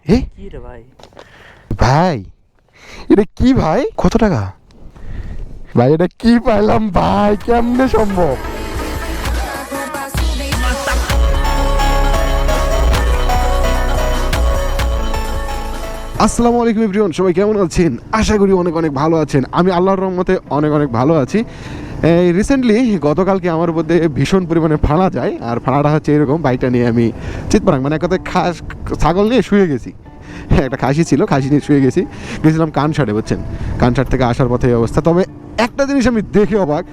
কি রে ভাই? ভাই এটা কি ভাই? কত টাকা ভাই? এটা কি পাইলাম ভাই? কেমনে সম্ভব? আসসালামু আলাইকুম এভরিওয়ান, সবাই কেমন আছেন? আশা করি অনেক অনেক ভালো আছেন। আমি আল্লাহর রহমতে অনেক অনেক ভালো আছি। এই রিসেন্টলি গতকালকে আমার মধ্যে ভীষণ পরিমাণে ফাঁড়া যায়, আর ফাঁড়াটা হচ্ছে এরকম, বাইকটা নিয়ে আমি চিৎপাড়াং মানে এক কথায় ছাগল নিয়ে শুয়ে গেছি। একটা খাসি ছিল, খাসি নিয়ে শুয়ে গেছিলাম কানসারে, বুঝছেন? কানসার থেকে আসার পথে এই অবস্থা। তবে একটা জিনিস আমি দেখে অবাক,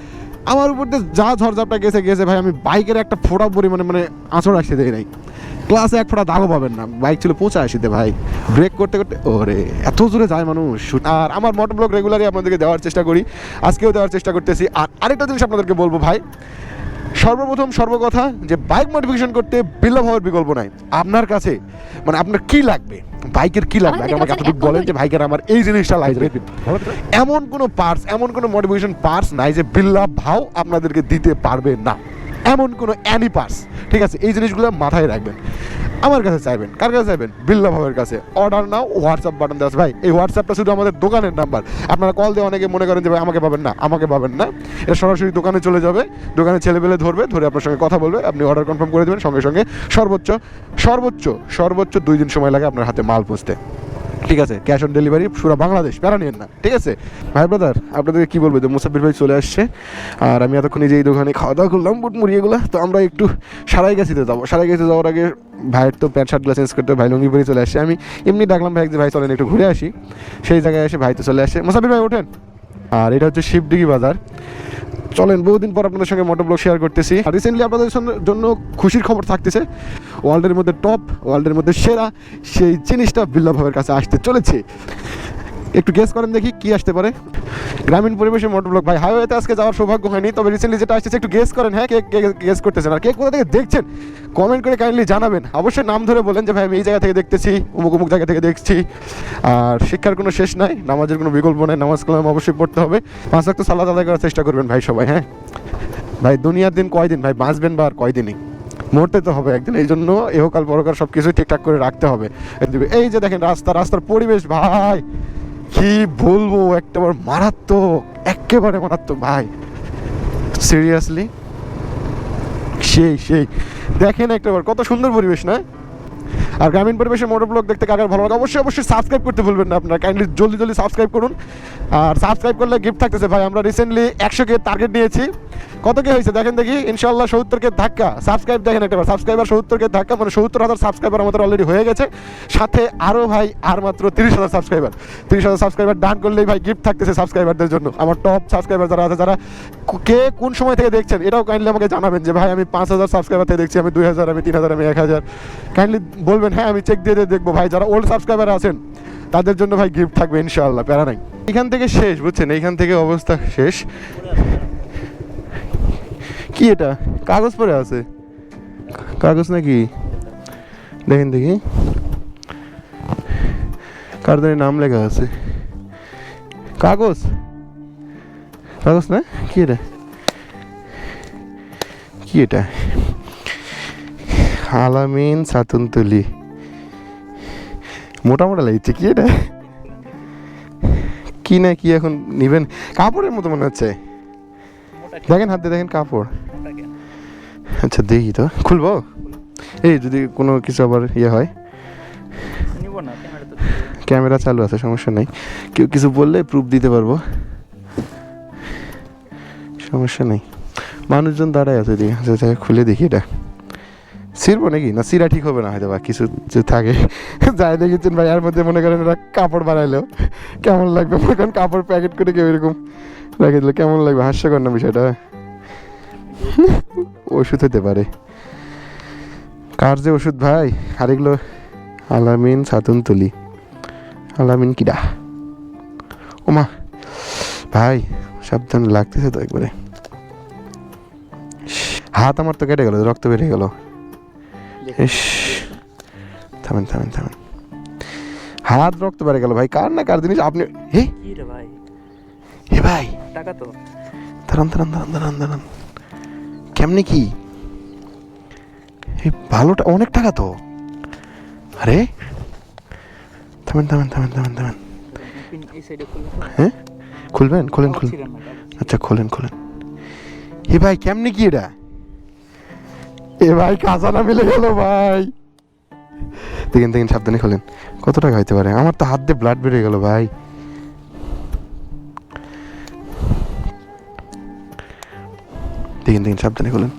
আমার উপর দিয়ে যা ঝড়ঝাপটা গেছে ভাই, আমি বাইকের একটা ফোঁটা পরিমাণে মানে আঁচড় আসতে দেয় নাই। ক্লাসে এক ফোঁটা দাগও পাবেন না। বাইক ছিল 85-তে ভাই, ব্রেক করতে করতে ওরে এত জোরে যায় মানুষ। আর আমার মোটর ব্লগ রেগুলারই আপনাদেরকে দেওয়ার চেষ্টা করি, আজকেও দেওয়ার চেষ্টা করতেছি। আর আরেকটা জিনিস আপনাদেরকে বলবো ভাই, সর্বপ্রথম সর্বকথা যে বাইক মডিফিকেশন করতে বিল্লাভ হওয়ার বিকল্প নাই। আপনার কাছে মানে আপনার কি লাগবে, বাইকের কি লাগবে, আগে আমাকে এতটুকু বলেন যে বাইকের আমার এই জিনিসটা লাগবে। এমন কোনো পার্টস, এমন কোনো মডিফিকেশন পার্টস নাই যে বিল্লাভ ভাও আপনাদেরকে দিতে পারবে না, এমন কোনো অ্যানি পার্টস। ঠিক আছে, এই জিনিসগুলো মাথায় রাখবেন। আমার কাছে চাইবেন, কার কাছে চাইবেন? বিল্লা ভাবের কাছে। অর্ডার নাও, হোয়াটসঅ্যাপ বাটন দেওয়া আছে ভাই। এই হোয়াটসঅ্যাপটা শুধু আমাদের দোকানের নাম্বার। আপনারা কল দিয়ে অনেকে মনে করেন যে ভাই আমাকে পাবেন না, এটা সরাসরি দোকানে চলে যাবে, দোকানে ছেলেপেলে ধরে আপনার সঙ্গে কথা বলবে, আপনি অর্ডার কনফার্ম করে দেবেন, সঙ্গে সঙ্গে সর্বোচ্চ 2 দিন সময় লাগে আপনার হাতে মাল পৌঁছতে। ঠিক আছে, ক্যাশ অন ডেলিভারি পুরো বাংলাদেশ, প্যারা নিয়েন না। ঠিক আছে ভাই ব্রাদার, আপনাদেরকে কী বলবো যে মুসাফির ভাই চলে আসছে, আর আমি এতক্ষণ এই দোকানে খাওয়া দাওয়া করলাম বুট মুড়ি এগুলো। তো আমরা একটু সারাইগাছিতে যাবো। সারাইগাছি যাওয়ার আগে ভাইয়ের তো প্যান্ট শার্টগুলো চেঞ্জ করতে, ভাই লুঙ্গি পরে চলে আসছে। আমি এমনি ডাকলাম ভাই যে ভাই চলেন একটু ঘুরে আসি। সেই জায়গায় এসে ভাই তো চলে আসে। মুসাফির ভাই ওঠেন। আর এটা হচ্ছে শিবডিগি বাজার। চলেন, বহুদিন পর আপনাদের সঙ্গে মোটর ব্লগ শেয়ার করতেছি। আর রিসেন্টলি আপনাদের জন্য খুশির খবর থাকতেছে, ওয়ার্ল্ডের মধ্যে টপ, ওয়ার্ল্ডের মধ্যে সেরা সেই জিনিসটা বিল্লাহ ভাবের কাছে আসতে চলেছে। একটু গেস করেন দেখি কি আসতে পারে। গ্রামীণ পরিবেশে মোটর ব্লগ ভাই। হাইওয়েতে আজকে যাওয়ার সৌভাগ্য হয়নি, তবে রিসেন্টলি যেটা আসছে একটু গেস করেন। হ্যাঁ, কে গেস করতেছেন আর কে কোথা থেকে দেখছেন কমেন্ট করে কাইন্ডলি জানাবেন। অবশ্যই নাম ধরে বলেন যে ভাই আমি এই জায়গা থেকে দেখতেছি, অমুক জায়গা থেকে দেখছি। আর শিক্ষার কোনো শেষ নাই, নামাজের কোনো বিকল্প নাই, নামাজ কালাম অবশ্যই পড়তে হবে। 5 ওয়াক্ত সালাত আদায় করার চেষ্টা করবেন ভাই সবাই। হ্যাঁ ভাই, দুনিয়ার দিন কয়দিন ভাই, বাঁচবেন বা আর কয়দিনই, মরতে তো হবে একদিন। এই জন্য এহকাল পরকাল সব কিছুই ঠিকঠাক করে রাখতে হবে। এই যে দেখেন রাস্তার পরিবেশ ভাই, কি বলবো, একেবারে মারাত্মক ভাই, সিরিয়াসলি সেই দেখেন একটাবার কত সুন্দর পরিবেশ না? আর গ্রামীণ পরিবেশে মোটর ব্লগ দেখতে কার ভালো লাগে অবশ্যই সাবস্ক্রাইব করতে ভুলবেন না। আপনারা কাইন্ডলি জলদি সাবস্ক্রাইব করুন। আর সাবস্ক্রাইব করলে গিফট থাকতেছে ভাই। আমরা রিসেন্টলি 100K টার্গেট নিয়েছি। কত কে হয়েছে দেখেন দেখি, ইনশাল্লাহ 70K ধাক্কা। সাবস্ক্রাইব দেখেন একবার, সাবস্ক্রাইবার 70K ধাক্কা, মানে 70,000 সাবস্ক্রাইবার আমাদের অলরেডি হয়ে গেছে। সাথে আরও ভাই আর মাত্র 30,000 সাবস্ক্রাইবার ডান করলেই ভাই গিফট থাকতেছে সাবস্ক্রাইবারদের জন্য। আমার টপ সাবস্ক্রাইবার যারা আছে, যারা কে কোন সময় থেকে দেখছেন এটাও কাইন্ডলি আমাকে জানাবেন যে ভাই আমি 5,000 সাবস্ক্রাইবার থেকে দেখছি, আমি 2,000, আমি 3,000, আমি 1,000। কাইন্ডলি বলবেন, হ্যাঁ আমি চেক দিয়ে দেখবো ভাই। যারা ওল্ড সাবস্ক্রাইবার আছেন তাদের জন্য ভাই গিফট থাকবে ইনশাআল্লাহ, প্যারা নাই। এখান থেকে শেষ, বুঝছেন, এইখান থেকে অবস্থা শেষ। কি এটা কাগজ পরে আছে? কাগজ নাকি? দেখেন দেখি, কার জানি নাম লেখা আছে। কাগজ না, কি এটা আলামিন সাতুনতুলি, মোটা লাগছে। কি এটা, কি না কি এখন নিবেন? কাপড়ের মতো মনে হচ্ছে, দেখেন হাত দিয়ে দেখেন কাপড়। আচ্ছা দেখি তো, খুলবো? এই যদি কোনো কিছু আবার হয়, ক্যামেরা চালু আছে, সমস্যা নেই। কেউ কিছু বললে প্রুফ দিতে পারবো, সমস্যা নেই। মানুষজন দাঁড়ায় আছে, খুলে দেখি এটা ছিড়বো নাকি না, চিরা ঠিক হবে না হয়তো, বা কিছু যে থাকে যাই দেখেছেন ভাই। এর মধ্যে মনে করেন এরা কাপড় বানাইলো কেমন লাগবে, মনে করেন কাপড় প্যাকেট করে কেউ এরকম রেখে দিলে কেমন লাগবে? হাস্যকর না বিষয়টা? ওষুধ হতে পারে, কার যে ওষুধ ভাই। আর এগুলো আলামিন সাতুনতুলি, আলামিন কিডা? ওমা ভাই সাবধান, লাগতেছে তো একবারে। হাত আমার তো কেটে গেল, রক্ত বেরিয়ে গেল। থামেন, হাত রক্ত বেড়ে গেল ভাই। কার না কার জিনিস আপনি? হে ভাই টাকা তো, দাঁড়ান, কেমনে কি? ভালোটা অনেক টাকা তো। আরে থামেন থামেন থামেন থামেন থামেন। এই সাইডে খুললে হ্যাঁ খুলবেন, খোলেন খোলেন। আচ্ছা খোলেন খোলেন। এ ভাই কেমনি কি এটা? এ ভাই খাজানা মিলে গেল ভাই। দেখেন দেখেন সাবধানে খোলেন। কত টাকা হইতে পারে? আমার তো হাত দিয়ে ব্লাড বেরিয়ে গেল ভাই। দেখেন দেখেন সাবধানে খোলেন।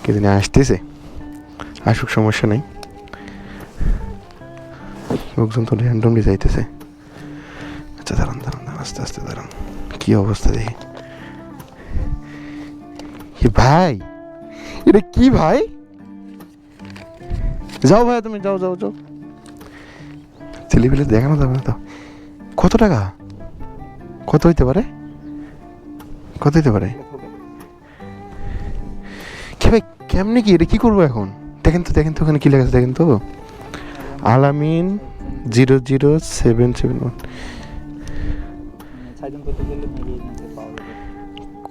কে জানি আসতেছে, আসুক সমস্যা নেই। লোকজন তো র্যান্ডমলি যাইতেছে। আচ্ছা দাঁড়ান দাঁড়ান দাঁড়ান, আস্তে আস্তে দাঁড়ান। কি অবস্থা দেখি। ভাই এটা কি ভাই? যাও ভাই তুমি যাও যাও যাও। ছেলেপিলে দেখানো যাবে না তো। কত টাকা? কত হইতে পারে? কত হইতে পারে? কি ভাই কেমনি কি এটা কি করবো এখন? দেখেন তো দেখেন তো ওখানে কি লেখা আছে দেখেন তো। আলামিন 00771।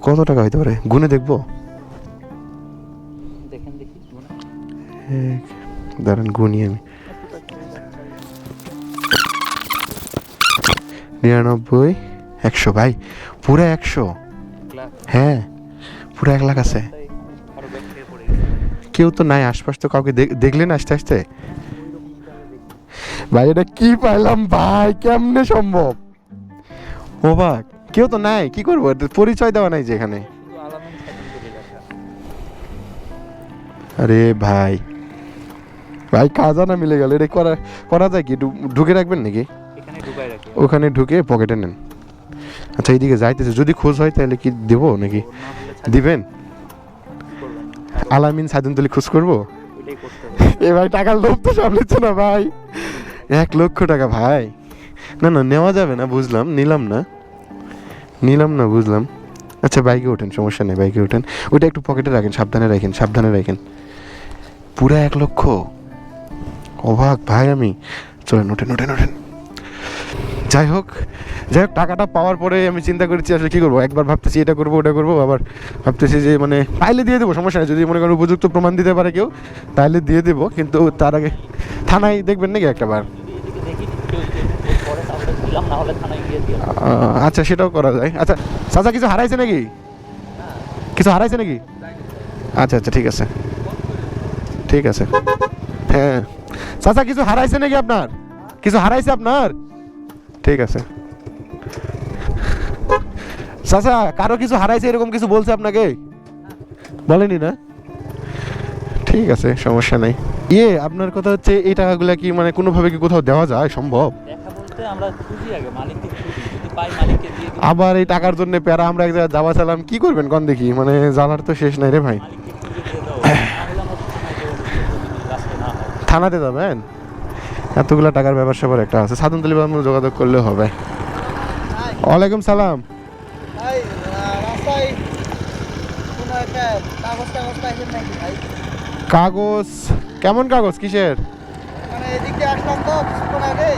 কত টাকা হইতে পারে? গুনে দেখবো। দাঁড়ান গুনি আমি। 99 100 ভাই পুরো 100। হ্যাঁ পুরো 1 লাখ আছে। কেউ তো নাই আশপাশ, তো কাউকে দেখলেন আসতে আসতে? ভাই এটা কি পাইলাম ভাই, কেমনে সম্ভব? ও বাক কেউ তো নাই, কি করবো? পরিচয় দেওয়া নাই যে এখানে। আরে ভাই ভাই খাজানা মিলে গেল। এটা করা যায় কি? ঢুকে রাখবেন নাকি? ওখানে ঢুকে পকেটে নেন। আচ্ছা এইদিকে যাইতেছে, যদি খোঁজ হয় তাহলে কি দেবো নাকি? দিবেন? আলামিন সাইদুনতলি খোঁজ করবো? এ ভাই টাকার লোভ তো সামলাচ্ছে না ভাই। 1 লক্ষ টাকা ভাই। না না নেওয়া যাবে না, বুঝলাম, নিলাম না বুঝলাম। আচ্ছা বাইকে ওঠেন, সমস্যা নেই, বাইকে ওঠেন। ওইটা একটু পকেটে রাখেন, সাবধানে রাখেন সাবধানে রাখেন। পুরা 1 লক্ষ? অবাক ভাই আমি। চলেন ওঠেন ওঠেন ওঠেন। যাই হোক টাকাটা পাওয়ার পরে আমি চিন্তা করেছি আসলে কী করবো। একবার ভাবতেছি এটা করবো ওটা করবো, আবার ভাবতেছি যে মানে পাইলে দিয়ে দেবো, সমস্যা নেই। যদি মনে করেন উপযুক্ত প্রমাণ দিতে পারে কেউ তাহলে দিয়ে দেবো, কিন্তু তার আগে থানায় দেখবেন নাকি একটাবার? আচ্ছা সেটাও করা যায়। আচ্ছা চাচা কিছু হারাইছে নাকি? কিছু হারাইছে নাকি? আচ্ছা আচ্ছা ঠিক আছে ঠিক আছে। হ্যাঁ চাচা কিছু হারাইছে নাকি আপনার? কিছু হারাইছে আপনার? ঠিক আছে চাচা, কারো কিছু হারাইছে এরকম কিছু বলছে আপনাকে? বলেনি না? ঠিক আছে সমস্যা নাই। আপনার কথা হচ্ছে এই টাকাগুলো কি মানে কোনোভাবে কি কোথাও দেওয়া যায় সম্ভব? আবার এই টাকার জন্য প্যারা আমরা এক জায়গায় যাওয়া চালাম, কি করবেন কন দেখি? মানে জ্বালার তো শেষ নাই রে ভাই। থানাতে যাবেন? এতগুলো টাকার ব্যাপার স্যাপার একটা আছে, সাধনতলি বাজার যোগাযোগ করলে হবে। ওয়ালাইকুম সালাম। কাগজ? কেমন কাগজ? কিসের? মানে এদিকে আসলাম তো কিছুক্ষণ আগে।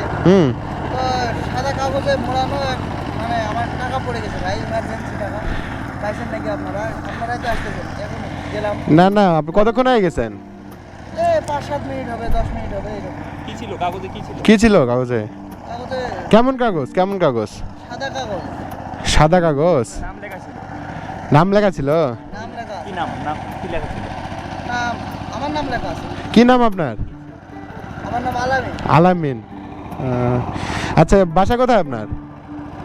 সাদা কাগজে মোড়ানো মানে আমার টাকা পড়ে গেছে ভাই, ইমার্জেন্সি টাকা। পাইছেন নাকি আপনারা? আপনারাই তো আসতেছেন, এখন গেলাম। না না আপনি কতক্ষণ আগে গেছেন? 5-7 মিনিট হবে, 10 মিনিট হবে এরকম। কি ছিল কাগজে? কি ছিল কাগজে? কাগজে কেমন কাগজ? কেমন কাগজ? সাদা কাগজ। সাদা কাগজ? নাম লেখা ছিল। নাম লেখা ছিল? নাম লেখা। কি নাম? কি লেখা ছিল? নাম আমার নাম লেখা আছে। কি নাম আপনার? আমার নাম আলামিন। আলামিন। আচ্ছা বাসা কোথায় আপনার?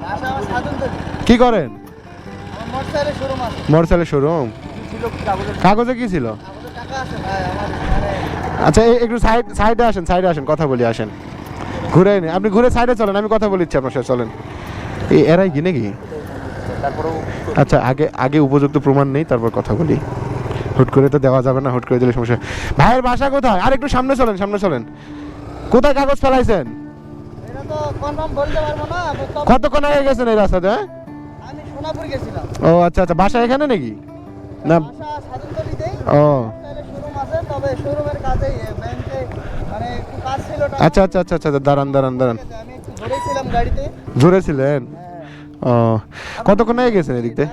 বাসা আমার সাধনতলি। কি করেন? আমার মোটরসাইকেলের শোরুম আছে। মোটরসাইকেলের শোরুম? ছিল কি কাগজে? কাগজে কি ছিল? কাগজে টাকা আছে ভাই আমার মানে। আচ্ছা একটু সাইডে আসেন কথা বলি, আসেন। ঘুরে আপনি ঘুরে সাইডে চলেন, আমি কথা বলিচ্ছি আপনার সাথে, চলেন। এরাই কি নাকি? তারপরেও আচ্ছা আগে উপযুক্ত প্রমাণ নেই, তারপর কথা বলি। হুট করে তো দেওয়া যাবে না, হুট করে দিলে সমস্যা। ভাইয়ের বাসা কোথায়? আর একটু সামনে চলেন। কোথায় কাগজ ফেলাইছেন? এটা তো কনফার্ম বলতে পারবো না। কতক্ষণ আগে গেছেন এই রাস্তাতে? আমি সোনাপুর গেছিলাম। ও আচ্ছা বাসা এখানে নাকি? না বাসা সাধনতলিতেই। ও শোরুম আছে, তবে শোরুমের কাছেই ব্যাংকে মানে একটু কাজ ছিল। আচ্ছা দাঁড়ান। আমি একটু ধরেছিলাম গাড়িতে। জোরে ছিলেন? ও কতক্ষণ আগে গেছেন এদিক থেকে?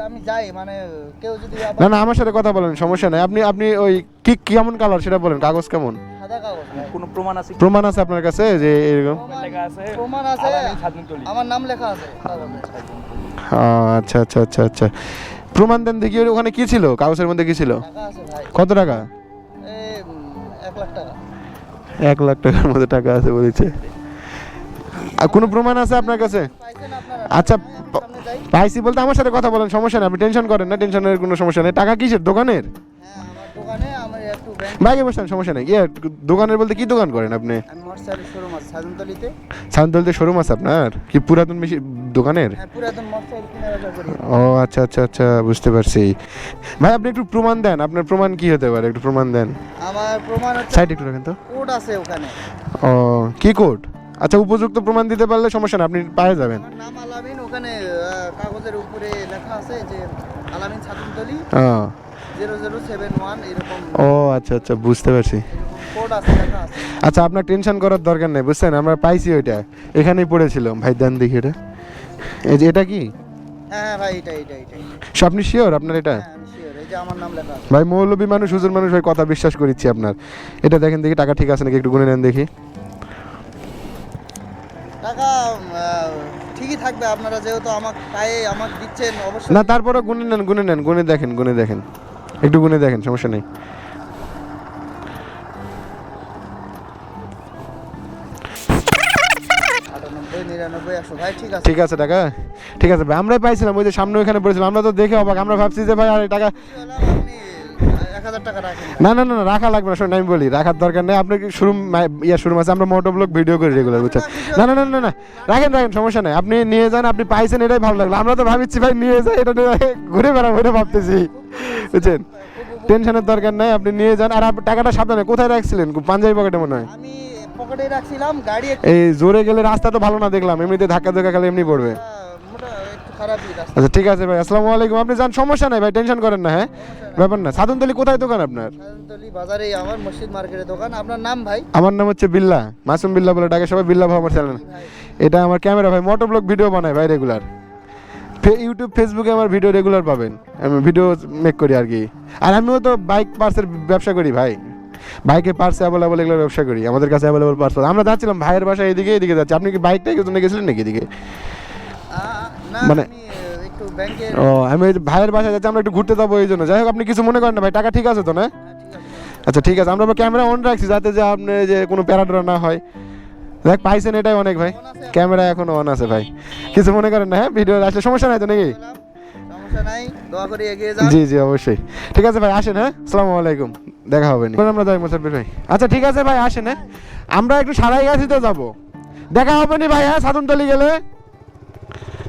আমি যাই মানে কেউ যদি না আমার সাথে কথা বলেন, সমস্যা নাই। আপনি ওই কি কেমন কালার সেটা বলেন। কাগজ কেমন? সাদা কাগজ। কোনো প্রমাণ আছে কি? প্রমাণ আছে আপনার কাছে যে এরকম? লেখা আছে প্রমাণ আছে, আলামিন সাদুনতলি। আমার নাম লেখা আছে কাগজে। আচ্ছা আচ্ছা আচ্ছা আচ্ছা, প্রমাণ দেন দেখি ওখানে কি ছিল, কাগজের মধ্যে কি ছিল? টাকা আছে ভাই, কত টাকা? এই 1 লাখ টাকা। 1 লাখ টাকার মধ্যে টাকা আছে বলেছে। আর কোনো প্রমাণ আছে আপনার কাছে? পাইছেন আপনারা? আচ্ছা সামনে যাই। পাইছি বলতে আমার সাথে কথা বলেন, সমস্যা নেই, আপনি টেনশন করেন না, টেনশনের কোনো সমস্যা নেই। টাকা কিসের, দোকানের? হ্যাঁ, আমার দোকানে আমার একটু ব্যাংক। বাইকে বসেন, সমস্যা নেই। দোকানের বলতে কি দোকান করেন আপনি? আমি মোটরসাইকেল শোরুম আছে সাদুনতলিতে। সান্তলতে শোরুম আছে আপনার? কি পুরাতন দোকানের? হ্যাঁ, পুরাতন মোটরসাইকেল কিনে বেচা করি। ও আচ্ছা আচ্ছা আচ্ছা, বুঝতে পারছি। ভাই আপনি একটু প্রমাণ দেন, আপনার প্রমাণ কি হতে পারে, একটু প্রমাণ দেন। আমার প্রমাণ হচ্ছে সাইড একটু রাখেন তো। কোড আছে ওখানে। ও কি কোড? আচ্ছা, উপযুক্ত প্রমাণ দিতে পারলে সমস্যা না, আপনি পেয়ে যাবেন। আমার নাম আলামিন, ওখানে কাগজের উপরে লেখা আছে যে আলামিন সাদুনতলি ও 0071 এরকম ও আচ্ছা আচ্ছা, বুঝতে পারছি। কোড আছে, লেখা আছে। আচ্ছা, আপনার টেনশন করার দরকার নেই, বুঝছেন, আমরা পাইছি ওইটা, এখানেই পড়েছিল। ভাই দেন দেখি এটা, এই যে এটা কি? হ্যাঁ ভাই, এটা আপনি শিওর আপনার এটা? হ্যাঁ, আমি শিওর, এই যে আমার নাম লেখা আছে। ভাই মৌলবী মানুষ, হুজুর মানুষ, ভাই কথা বিশ্বাস করিচ্ছি আপনার। এটা দেখেন দেখি টাকা ঠিক আছে নাকি, একটু গুনে নেন দেখি। টাকা ঠিকই থাকবে, আপনারা যেহেতু আমাকে পায়ে আমাকে দিচ্ছেন অবশ্যই। না তারপরে গুনে নেন, গুনে দেখেন, একটু গুনে দেখেন, সমস্যা নেই। 98 99 100 ভাই, ঠিক আছে। ঠিক আছে টাকা, ঠিক আছে ভাই, আমরাই পাইছিলাম, ওই যে সামনে ওইখানে পড়েছিলাম, আমরা তো দেখে অবাক, আমরা ভাবছি যে ভাই আর এই টাকা। আপনি 1000 টাকা রাখেন। না না না না, রাখা লাগবে না, শোন আমি বলি, রাখার দরকার নেই। আপনার কি শোরুম শোরুম আছে? আমরা মোটো ব্লগ ভিডিও করি রেগুলার, বুঝছেন? না না না না না, রাখেন, সমস্যা নেই, আপনি নিয়ে যান, আপনি পাইছেন এটাই ভালো লাগলো। আমরা তো ভাবছি ভাই নিয়ে যাই, এটা নিয়ে ঘুরে বেড়াবো, এটা ভাবতেছি, বুঝছেন? টেনশনের দরকার নাই, আপনি নিয়ে যান। আর আপনি টাকাটা সাবধানে, কোথায় রাখছিলেন? পাঞ্জাবি পকেটে মনে হয়। আমি পকেটে রাখছিলাম, গাড়ি একটু এই জোরে গেলে রাস্তা তো ভালো না দেখলাম, এমনিতে ধাক্কা খেলে এমনি পড়বে। মোটা একটু খারাপই রাস্তা। আচ্ছা ঠিক আছে ভাই, আসসালামু আলাইকুম। আপনি যান, সমস্যা নাই ভাই, টেনশন করেন না। হ্যাঁ, ব্যাপার না। সাদুনতলি কোথায় দোকান আপনার? সাদুনতলি বাজারেই আমার মসজিদ মার্কেটের দোকান। আপনার নাম ভাই? আমার নাম হচ্ছে বিল্লাহ, মাসুম বিল্লাহ বলে ডাকে সবাই, বিল্লাহ ভাই আমার চ্যানেল। এটা আমার ক্যামেরা ভাই, মোটো ব্লগ ভিডিও বানাই ভাই রেগুলার। ইউটিউব ফেসবুকে আমার ভিডিও রেগুলার পাবেন, আমি ভিডিও মেক করি আর কি। আর আমিও তো বাইক পার্টসের ব্যবসা করি ভাই, বাইকের পার্টস অ্যাভেলেবল এগুলোর ব্যবসা করি, আমাদের কাছে অ্যাভেলেবল পার্টস। আমরা যাচ্ছিলাম ভাইয়ের বাসায়, এদিকে যাচ্ছি। আপনি কি বাইকটাই জন্য গেছিলেন নাকি এদিকে? না, মানে- আমি একটু ব্যাংকে। ও, আমি ওই যে ভাইয়ের বাসায় যাচ্ছি, আমরা একটু ঘুরতে যাবো এই জন্য। যাই হোক, আপনি কিছু মনে করেন না ভাই, টাকা ঠিক আছে তো না? ঠিক আছে। আচ্ছা ঠিক আছে, আমরা ক্যামেরা অন রাখছি যাতে যে আপনি যে কোনো প্যারাডরা না হয়। দেখ পাইছেন, এটাই অনেক ভাই, ক্যামেরা এখনো অন আছে ভাই, কিছু মনে করেন না। হ্যাঁ, ভিডিও আসলে সমস্যা নাই তো নাকি? সমস্যা নাই, দোয়া করে এগিয়ে যান। জি জি অবশ্যই, ঠিক আছে ভাই, আসেন। হ্যাঁ, আসসালামু আলাইকুম, দেখা হবে নি। আমরা যাই মোসাফির ভাই। আচ্ছা ঠিক আছে ভাই, আসেন। হ্যাঁ, আমরা একটু সারাইগাছিতে যাবো, দেখা হবে নি ভাই। হ্যাঁ, সাদুনতলি গেলে